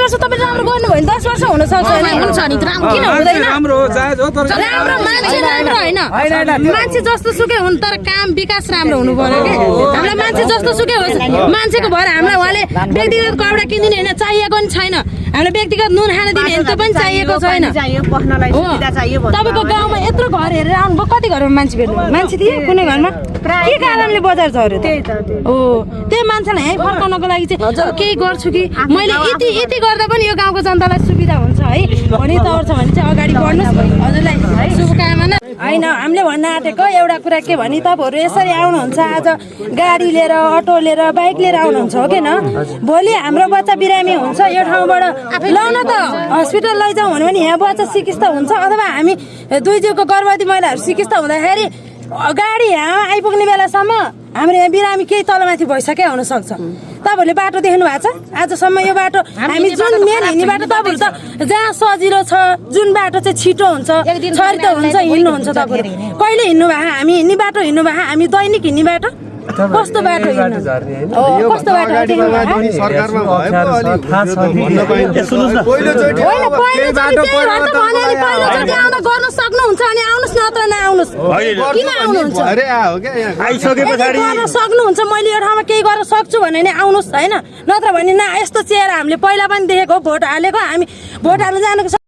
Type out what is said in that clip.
वर्ष तपाईले राम्रो गर्नुभयो भने 10 वर्ष हुन सक्छ हैन हुन्छ नि किन हुँदैन राम्रो हो जायज हो तर राम्रो मान्छे राम्रो हैन मान्छे जस्तो सुकै हुन् तर काम विकास राम्रो हुनु पर्यो के हामीलाई मान्छे जस्तो सुकै होस् मान्छेको भएर हामीलाई उहाँले व्यक्तिगत कपडा किन्दिने हैन चाहिएको नि छैन हामीलाई व्यक्तिगत नुन खान दिने हैन त्यो पनि चाहिएको छैन तपाईको गाउँमा यत्रो घर हेरेर आउनुभयो कति घरमा मान्छे भेट्नु मान्छे थिए कुनै घरमा के कारणले बजार झर्यो त हो त्यही मान्छेलाई यहीँ फर्काउनको लागि चाहिँ केही गर्छु कि मैले यति गर्दा पनि यो गाउँको जनतालाई सुविधा हुन्छ है भनी तौर छ भने चाहिँ अगाडि बढ्नुहोस् हजुरलाई शुभकामना हैन हामीले भन्न आँटेको एउटा कुरा के भने तपाईँहरू यसरी आउनुहुन्छ आज गाडी लिएर अटो लिएर बाइक लिएर आउनुहुन्छ हो कि न भोलि हाम्रो बच्चा बिरामी हुन्छ यो ठाउँबाट लाउन त हस्पिटल लैजाउँ भन्यो भने यहाँ बच्चा चिकित्सा हुन्छ अथवा हामी दुई जिउको गर्भवती महिलाहरू चिकित्सा हुँदाखेरि गाडी यहाँ आइपुग्ने बेलासम्म हाम्रो यहाँ बिरामी केही तलमाथि भइसक्यो हुन सक्छ तपाईहरुले बाटो देख्नु भएको छ आजसम्म यो बाटो हामी जुन मेन हिँड्ने बाटो तपाईहरु त जहाँ सजिलो छ जुन बाटो चाहिँ छिटो हुन्छ छरितो हुन्छ हिँड्नुहुन्छ तपाईहरु कहिले हिँड्नु भएको हामी हिँड्ने बाटो हिँड्नु भएको हामी दैनिक हिँड्ने बाटो कस्तो बाटो हिँड्नु कस्तो बाटो सरकारमा भएको अलि थाहा छ भन्न पाइन्छ पहिलो चोटी पहिलोचोटि आउँदा गर्न सक्नुहुन्छ भने आउनुस् न त नआउनुस् किन आउनुहुन्छ अरे हो के यहाँ आइसके पछाडी गर्न सक्नुहुन्छ मैले यो ठाउँमा केही गर्न सक्छु भने नि आउनुस् हैन नत्र भने न यस्तो चेहरा हामीले पहिला पनि देखेको भोट हालेको हामी भोट हाल्न जानुको